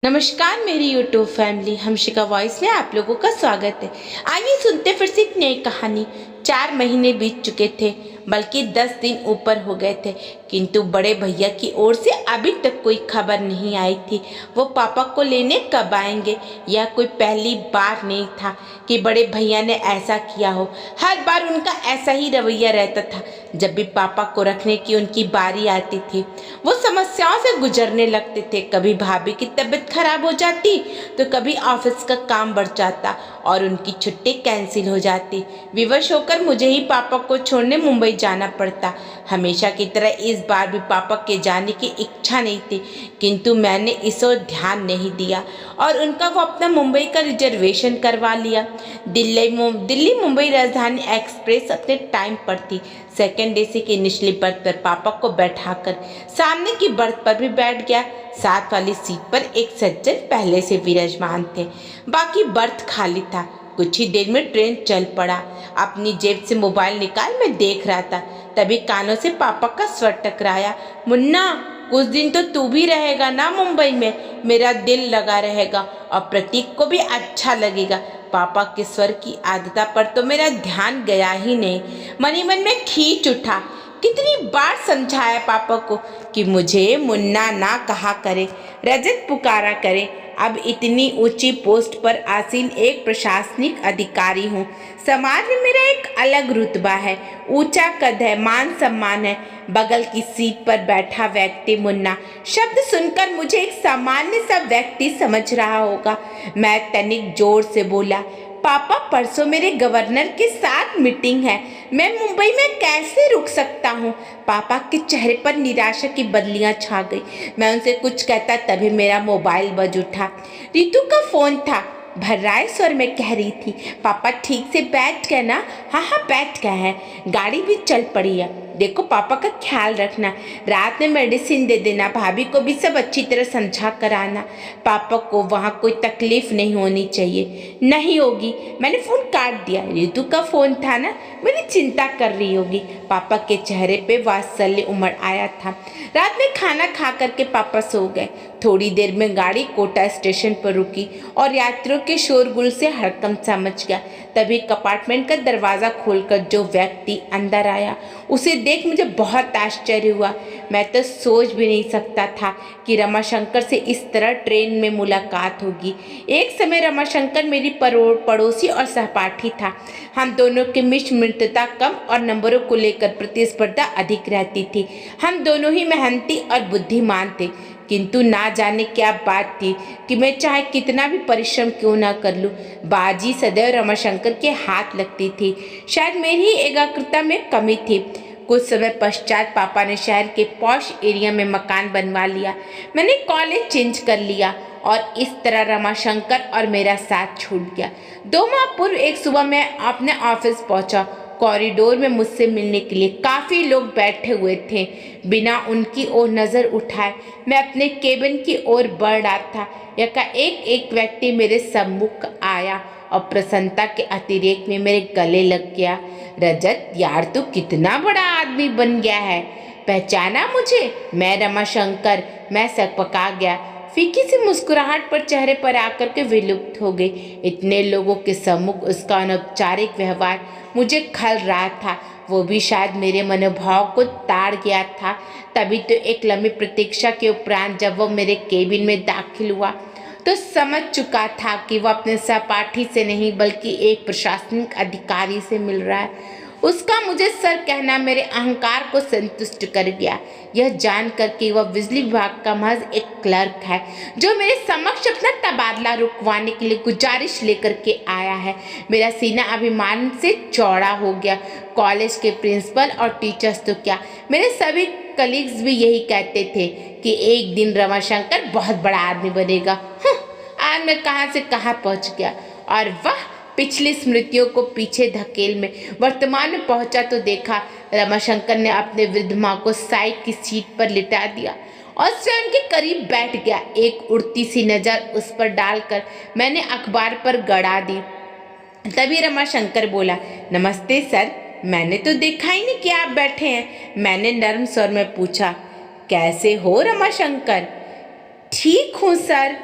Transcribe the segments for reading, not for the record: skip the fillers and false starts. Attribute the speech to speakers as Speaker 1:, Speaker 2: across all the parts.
Speaker 1: नमस्कार मेरी YouTube family, हमशिका voice में आप लोगों का स्वागत है। आइए सुनते फिर से एक नई कहानी। 4 महीने बीत चुके थे, बल्कि 10 दिन ऊपर हो गए थे, किंतु बड़े भैया की ओर से अभी तक कोई खबर नहीं आई थी। वो पापा को लेने कब आएंगे? यह कोई पहली बार नहीं था कि बड़े भैया ने ऐसा किया हो। हर बार उनका ऐसा ही रवैया रहता था। जब भी पापा को रखने की उनकी बारी आती थी, वो समस्याओं से गुजरने लगते थे। कभी भाभी की तबीयत खराब हो जाती, तो कभी ऑफिस का काम बढ़ जाता और उनकी छुट्टी कैंसिल हो जाती। विवश होकर मुझे ही पापा को छोड़ने मुंबई जाना पड़ता। हमेशा की तरह इस बार भी पापा के जाने की इच्छा नहीं थी, किंतु मैंने इस ओर ध्यान नहीं दिया और उनका वो अपना मुंबई का रिजर्वेशन करवा लिया। दिल्ली मुंबई राजधानी एक्सप्रेस अपने टाइम पर थी। सेकेंड एसी की निचली बर्थ पर पापा को बैठाकर सामने की बर्थ पर भी बैठ गया। साथ वाली सीट पर एक सज्जन पहले से विराजमान थे, बाकी बर्थ खाली था। कुछ ही देर में ट्रेन चल पड़ा। अपनी जेब से मोबाइल निकाल मैं देख रहा था, तभी कानों से पापा का स्वर टकराया। मुन्ना, कुछ दिन तो तू भी रहेगा ना मुंबई में? मेरा दिल लगा रहेगा और प्रतीक को भी अच्छा लगेगा। पापा के स्वर की आदता पर तो मेरा ध्यान गया ही नहीं। मन ही मन में खींच उठा। कितनी बार समझाया पापा को कि मुझे मुन्ना ना कहा करे, रजत पुकारा करे। अब इतनी ऊंची पोस्ट पर आसीन एक प्रशासनिक अधिकारी हूँ। समाज में मेरा एक अलग रुतबा है, ऊंचा कद है, मान सम्मान है। बगल की सीट पर बैठा व्यक्ति मुन्ना शब्द सुनकर मुझे एक सामान्य सा व्यक्ति समझ रहा होगा। मैं तनिक जोर से बोला, पापा परसों मेरे गवर्नर के साथ मीटिंग है, मैं मुंबई में कैसे रुक सकता हूँ? पापा के चेहरे पर निराशा की बदलियां छा गई। मैं उनसे कुछ कहता तभी मेरा मोबाइल बज उठा। रितु का फोन था। भर्राए स्वर में कह रही थी, पापा ठीक से बैठ गए ना? हाँ बैठ गए हैं, गाड़ी भी चल पड़ी है। देखो पापा का ख्याल रखना, रात में मेडिसिन दे देना, भाभी को भी सब अच्छी तरह समझा कर आना। पापा को वहाँ कोई तकलीफ नहीं होनी चाहिए। नहीं होगी, मैंने फ़ोन काट दिया। रितु का फ़ोन था ना, मेरी चिंता कर रही होगी। पापा के चेहरे पे वात्सल्य उमड़ आया था। रात में खाना खा करके पापा सो गए। थोड़ी देर में गाड़ी कोटा स्टेशन पर रुकी और यात्रियों के शोरगुल से हड़कंप सा मच गया। तभी कंपार्टमेंट का दरवाज़ा खोलकर जो व्यक्ति अंदर आया, उसे देख मुझे बहुत आश्चर्य हुआ। मैं तो सोच भी नहीं सकता था कि रमाशंकर से इस तरह ट्रेन में मुलाकात होगी। एक समय रमाशंकर मेरी पड़ोसी और सहपाठी था। हम दोनों की मित्रता कम और नंबरों को लेकर प्रतिस्पर्धा अधिक रहती थी। हम दोनों ही मेहनती और बुद्धिमान थे, किंतु ना जाने क्या बात थी कि मैं चाहे कितना भी परिश्रम क्यों ना कर लूं, बाजी सदैव रमाशंकर के हाथ लगती थी। शायद मेरी एकाग्रता में कमी थी। कुछ समय पश्चात पापा ने शहर के पॉश एरिया में मकान बनवा लिया। मैंने कॉलेज चेंज कर लिया और इस तरह रमाशंकर और मेरा साथ छूट गया। 2 माह पूर्व एक सुबह मैं अपने ऑफिस पहुंचा। कॉरिडोर में मुझसे मिलने के लिए काफ़ी लोग बैठे हुए थे। बिना उनकी ओर नज़र उठाए मैं अपने केबिन की ओर बढ़ रहा था। एक व्यक्ति मेरे सम्मुख आया और प्रसन्नता के अतिरेक में मेरे गले लग गया। रजत यार, तू कितना बड़ा आदमी बन गया है, पहचाना मुझे? मैं रमाशंकर। मैं सकपका गया। फीकी सी मुस्कुराहट पर चेहरे पर आकर के विलुप्त हो गई। इतने लोगों के सम्मुख उसका अनौपचारिक व्यवहार मुझे खल रहा था, वो भी शायद मेरे मनोभाव को ताड़ गया था। तभी तो एक लंबी प्रतीक्षा के उपरांत जब वो मेरे केबिन में दाखिल हुआ, तो समझ चुका था कि वह अपने सहपाठी से नहीं बल्कि एक प्रशासनिक अधिकारी से मिल रहा है। उसका मुझे सर कहना मेरे अहंकार को संतुष्ट कर गया। यह जानकर कि वह बिजली विभाग का महज एक क्लर्क है, जो मेरे समक्ष अपना तबादला रुकवाने के लिए गुजारिश लेकर के आया है, मेरा सीना अभिमान से चौड़ा हो गया। कॉलेज के प्रिंसिपल और टीचर्स तो क्या, मेरे सभी कलीग्स भी यही कहते थे कि एक दिन रमाशंकर बहुत बड़ा आदमी बनेगा। आज मैं कहाँ से कहाँ पहुँच गया, और वह पिछली स्मृतियों को पीछे धकेल में वर्तमान में पहुंचा तो देखा रमाशंकर ने अपने वृद्ध माँ को साइड की सीट पर लिटा दिया और स्वयं के करीब बैठ गया। एक उड़ती सी नज़र उस पर डालकर मैंने अखबार पर गड़ा दी। तभी रमाशंकर बोला, नमस्ते सर, मैंने तो देखा ही नहीं कि आप बैठे हैं। मैंने नर्म स्वर में पूछा, कैसे हो रमाशंकर? ठीक हूँ सर।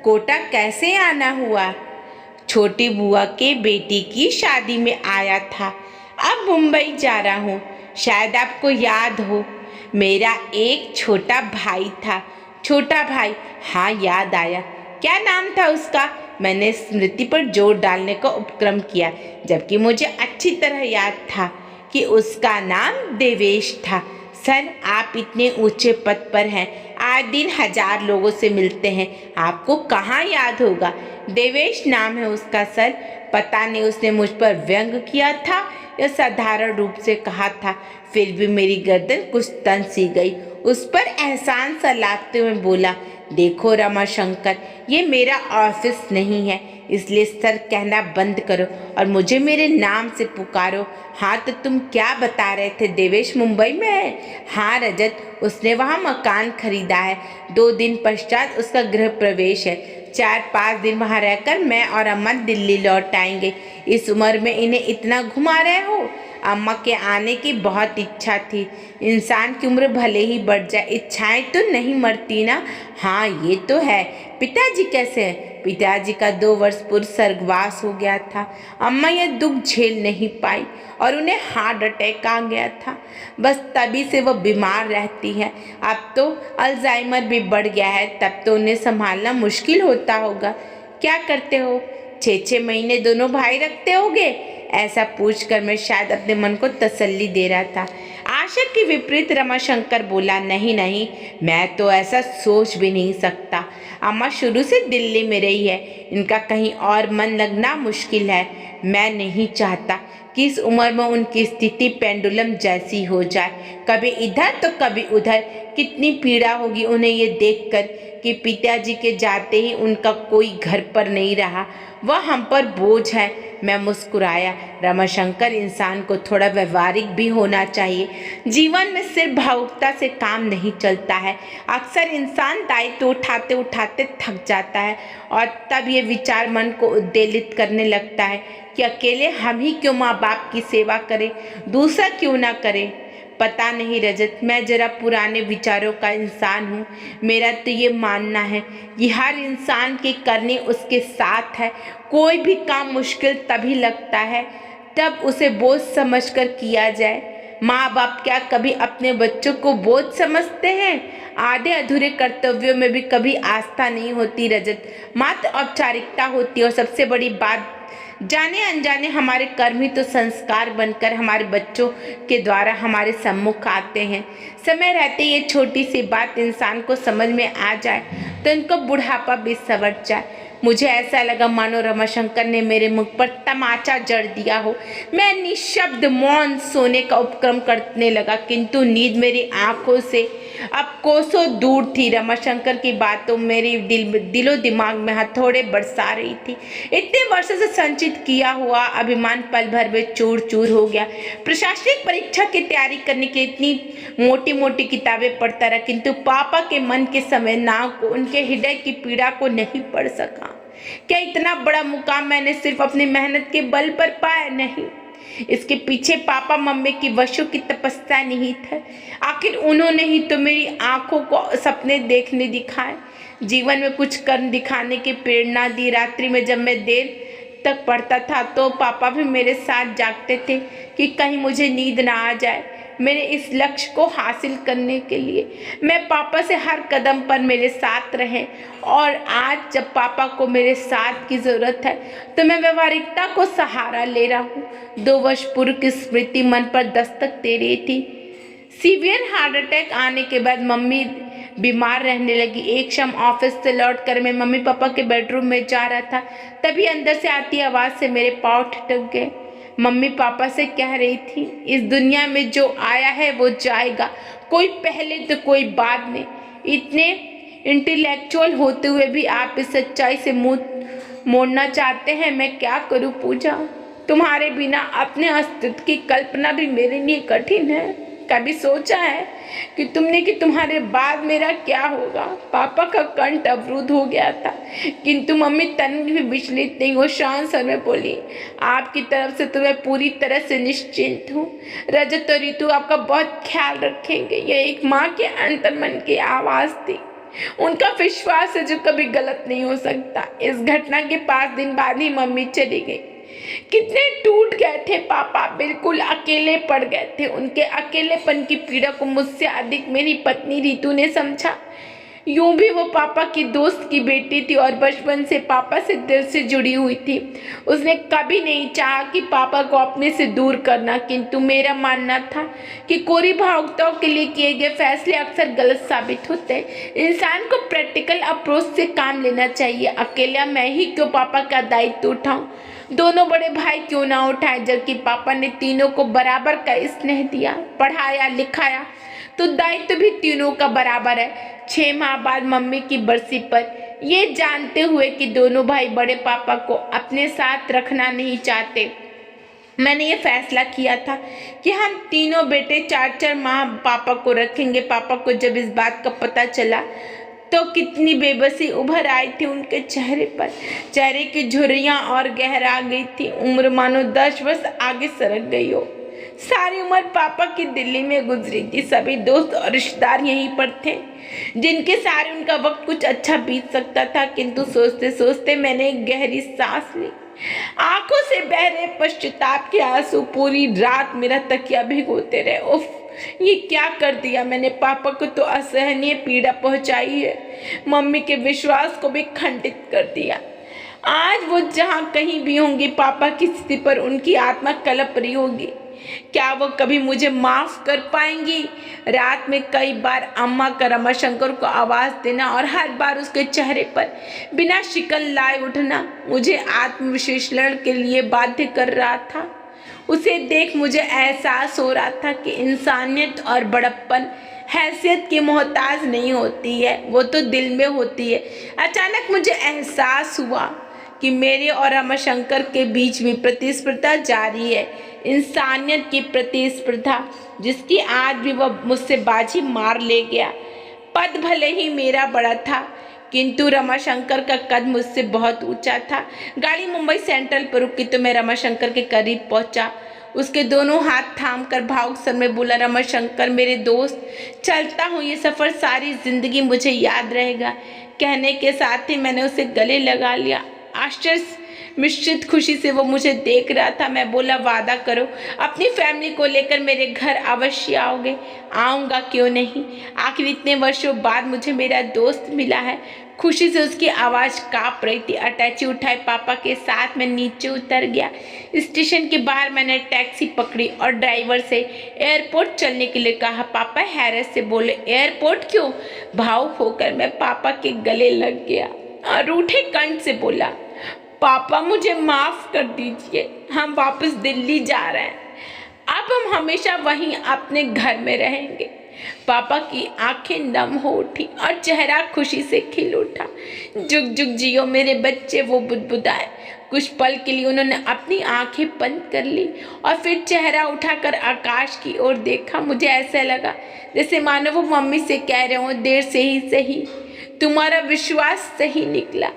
Speaker 1: कोटा कैसे आना हुआ? छोटी बुआ के बेटी की शादी में आया था। अब मुंबई जा रहा हूँ। शायद आपको याद हो, मेरा एक छोटा भाई था। छोटा भाई? हाँ, याद आया। क्या नाम था उसका? मैंने स्मृति पर जोर डालने का उपक्रम किया, जबकि मुझे अच्छी तरह याद था कि उसका नाम देवेश था। सर, आप इतने ऊंचे पद पर हैं, आए दिन 1000 लोगों से मिलते हैं, आपको कहाँ याद होगा? देवेश नाम है उसका सर। पता नहीं उसने मुझ पर व्यंग किया था या साधारण रूप से कहा था, फिर भी मेरी गर्दन कुछ तन सी गई। उस पर एहसान सा लादते हुए बोला, देखो रमाशंकर, ये मेरा ऑफिस नहीं है, इसलिए सर कहना बंद करो और मुझे मेरे नाम से पुकारो। हाँ, तो तुम क्या बता रहे थे? देवेश मुंबई में है? हाँ रजत, उसने वहाँ मकान खरीदा है। 2 दिन पश्चात उसका गृह प्रवेश है। 4-5 दिन वहाँ रहकर मैं और अम्मा दिल्ली लौट आएंगे। इस उम्र में इन्हें इतना घुमा रहे हो? अम्मा के आने की बहुत इच्छा थी। इंसान की उम्र भले ही बढ़ जाए, इच्छाएं तो नहीं मरती ना। हाँ, ये तो है। पिताजी कैसे हैं? पिताजी का 2 वर्ष पूर्व स्वर्गवास हो गया था। अम्मा यह दुख झेल नहीं पाई और उन्हें हार्ट अटैक आ गया था। बस तभी से वो बीमार रहती है। अब तो अल्जाइमर भी बढ़ गया है, तब तो उन्हें संभालना मुश्किल होता होगा। क्या करते हो? 6-6 महीने दोनों भाई रखते होगे? ऐसा पूछकर मैं शायद अपने मन को तसल्ली दे रहा था। आशा के विपरीत रमाशंकर बोला, नहीं नहीं, मैं तो ऐसा सोच भी नहीं सकता। अम्मा शुरू से दिल्ली में रही है, इनका कहीं और मन लगना मुश्किल है। मैं नहीं चाहता कि इस उम्र में उनकी स्थिति पेंडुलम जैसी हो जाए, कभी इधर तो कभी उधर। कितनी पीड़ा होगी उन्हें ये देखकर कि पिताजी के जाते ही उनका कोई घर पर नहीं रहा, वह हम पर बोझ है। मैं मुस्कुराया। रमाशंकर, इंसान को थोड़ा व्यवहारिक भी होना चाहिए। जीवन में सिर्फ भावुकता से काम नहीं चलता है। अक्सर इंसान दायित्व उठाते उठाते थक जाता है और तब ये विचार मन को उद्वेलित करने लगता है कि अकेले हम ही क्यों माँ बाप की सेवा करें, दूसरा क्यों ना करे। पता नहीं रजत, मैं जरा पुराने विचारों का इंसान हूँ। मेरा तो ये मानना है कि हर इंसान की करनी उसके साथ है। कोई भी काम मुश्किल तभी लगता है तब उसे बोझ समझकर किया जाए। माँ बाप क्या कभी अपने बच्चों को बोझ समझते हैं? आधे अधूरे कर्तव्यों में भी कभी आस्था नहीं होती रजत, मात्र औपचारिकता होती है। और सबसे बड़ी बात, जाने अनजाने हमारे कर्म ही तो संस्कार बनकर हमारे बच्चों के द्वारा हमारे सम्मुख आते हैं। समय रहते ये छोटी सी बात इंसान को समझ में आ जाए तो इनको बुढ़ापा भी संवर जाए। मुझे ऐसा लगा मानो रमाशंकर ने मेरे मुख पर तमाचा जड़ दिया हो। मैं निशब्द मौन सोने का उपक्रम करने लगा, किंतु नींद मेरी आंखों से अब कोसों दूर थी। रमाशंकर की बातों मेरी दिलो दिमाग में हथौड़े बरसा रही थी। इतने वर्षों से संचित किया हुआ अभिमान पल भर में चूर चूर हो गया। प्रशासनिक परीक्षा की तैयारी करने के इतनी मोटी मोटी किताबें पढ़ता रहा, किंतु पापा के मन के संवेदनाओं को, उनके हृदय की पीड़ा को नहीं पढ़ सका। क्या इतना बड़ा मुकाम मैंने सिर्फ अपनी मेहनत के बल पर पाया? नहीं, इसके पीछे पापा मम्मी की वर्षों की तपस्या निहित है। आखिर उन्होंने ही तो मेरी आंखों को सपने देखने दिखाए, जीवन में कुछ कर दिखाने की प्रेरणा दी। रात्रि में जब मैं देर तक पढ़ता था तो पापा भी मेरे साथ जागते थे कि कहीं मुझे नींद ना आ जाए। मेरे इस लक्ष्य को हासिल करने के लिए मैं पापा से हर कदम पर मेरे साथ रहे, और आज जब पापा को मेरे साथ की ज़रूरत है तो मैं व्यवहारिकता को सहारा ले रहा हूँ। 2 वर्ष पूर्व की स्मृति मन पर दस्तक दे रही थी। सीवियर हार्ट अटैक आने के बाद मम्मी बीमार रहने लगी। एक शाम ऑफिस से लौटकर मैं मम्मी पापा के बेडरूम में जा रहा था, तभी अंदर से आती आवाज़ से मेरे पाँव ठिठक गए। मम्मी पापा से कह रही थी, इस दुनिया में जो आया है वो जाएगा, कोई पहले तो कोई बाद में। इतने इंटेलेक्चुअल होते हुए भी आप इस सच्चाई से मुंह मोड़ना चाहते हैं। मैं क्या करूं पूजा? तुम्हारे बिना अपने अस्तित्व की कल्पना भी मेरे लिए कठिन है। कभी सोचा है कि तुम्हारे बाद मेरा क्या होगा? पापा का कंठ अवरुद्ध हो गया था, किंतु मम्मी तन भी विचलित नहीं हो, शांत स्वर में बोली, आपकी तरफ से तो मैं पूरी तरह से निश्चिंत हूँ। रजत और ऋतु आपका बहुत ख्याल रखेंगे। यह एक माँ के अंतर्मन की आवाज़ थी। उनका विश्वास है जो कभी गलत नहीं हो सकता। इस घटना के 5 दिन बाद ही मम्मी चली गई। कितने टूट गए थे पापा, बिल्कुल अकेले पड़ गए थे। उनके अकेलेपन की पीड़ा को मुझसे अधिक मेरी पत्नी रितु ने समझा। यूं भी वो पापा की दोस्त की बेटी थी और बचपन से पापा से दिल से जुड़ी हुई थी। उसने कभी नहीं चाहा कि पापा को अपने से दूर करना, किंतु मेरा मानना था कि कोरी भावुकताओं के लिए किए गए फैसले अक्सर गलत साबित होते हैं। इंसान को प्रैक्टिकल अप्रोच से काम लेना चाहिए। अकेला मैं ही क्यों पापा का दायित्व उठाऊं, दोनों बड़े भाई क्यों ना उठाए, जबकि पापा ने तीनों को बराबर का स्नेह दिया, पढ़ाया लिखाया, तो दायित्व भी तीनों का बराबर है। 6 माह बाद मम्मी की बरसी पर, ये जानते हुए कि दोनों भाई बड़े पापा को अपने साथ रखना नहीं चाहते, मैंने ये फैसला किया था कि हम तीनों बेटे 4-4 माह पापा को रखेंगे। पापा को जब इस बात का पता चला तो कितनी बेबसी उभर आई थी उनके चेहरे पर। चेहरे की झुर्रियाँ और गहरा गई थी, उम्र मानो 10 वर्ष आगे सरक गई हो। सारी उम्र पापा की दिल्ली में गुजरी थी। सभी दोस्त और रिश्तेदार यहीं पर थे जिनके सारे उनका वक्त कुछ अच्छा बीत सकता था, किंतु सोचते सोचते मैंने एक गहरी सांस ली। आंखों से बह रहे पश्चाताप के आंसू पूरी रात मेरा तकिया भिगोते रहे। उफ, ये क्या कर दिया मैंने, पापा को तो असहनीय पीड़ा पहुंचाई है, मम्मी के विश्वास को भी खंडित कर दिया। आज वो जहाँ कहीं भी होंगी, पापा की स्थिति पर उनकी आत्मा कलप रही होगी। क्या वो कभी मुझे माफ कर पाएंगी? रात में कई बार अम्मा का रमाशंकर को आवाज देना और हर बार उसके चेहरे पर बिना शिकन लाए उठना मुझे आत्मविश्लेषण के लिए बाध्य कर रहा था। उसे देख मुझे एहसास हो रहा था कि इंसानियत और बड़प्पन हैसियत की मोहताज नहीं होती है, वो तो दिल में होती है। अचानक मुझे एहसास हुआ कि मेरे और रमाशंकर के बीच में प्रतिस्पर्धा जारी है, इंसानियत की प्रतिस्पर्धा, जिसकी आज भी वह मुझसे बाजी मार ले गया। पद भले ही मेरा बड़ा था, किंतु रमाशंकर का कद मुझसे बहुत ऊंचा था। गाड़ी मुंबई सेंट्रल पर रुकी तो मैं रमाशंकर के करीब पहुंचा। उसके दोनों हाथ थाम कर भावुक स्वर में बोला, रमाशंकर मेरे दोस्त, चलता हूँ, ये सफ़र सारी जिंदगी मुझे याद रहेगा। कहने के साथ ही मैंने उसे गले लगा लिया। आश्चर्य मिश्रित खुशी से वो मुझे देख रहा था। मैं बोला, वादा करो अपनी फैमिली को लेकर मेरे घर अवश्य आओगे। आऊँगा, क्यों नहीं, आखिर इतने वर्षों बाद मुझे मेरा दोस्त मिला है। खुशी से उसकी आवाज़ काँप रही थी। अटैची उठाए पापा के साथ मैं नीचे उतर गया। स्टेशन के बाहर मैंने टैक्सी पकड़ी और ड्राइवर से एयरपोर्ट चलने के लिए कहा। पापा हैरत से बोले, एयरपोर्ट क्यों? भावुक होकर मैं पापा के गले लग गया और रूठे कंठ से बोला, पापा मुझे माफ़ कर दीजिए, हम वापस दिल्ली जा रहे हैं। अब हम हमेशा वहीं अपने घर में रहेंगे। पापा की आंखें नम हो उठी और चेहरा खुशी से खिल उठा। जुग जुग जियो मेरे बच्चे, वो बुदबुदाए। कुछ पल के लिए उन्होंने अपनी आंखें बंद कर ली और फिर चेहरा उठाकर आकाश की ओर देखा। मुझे ऐसा लगा जैसे मानो वो मम्मी से कह रहे हो, देर से ही सही, तुम्हारा विश्वास सही निकला।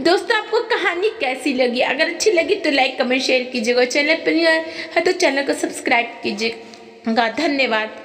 Speaker 1: दोस्तों, आपको कहानी कैसी लगी? अगर अच्छी लगी तो लाइक कमेंट शेयर कीजिएगा। चैनल पर नहीं है तो चैनल को सब्सक्राइब कीजिएगा। धन्यवाद।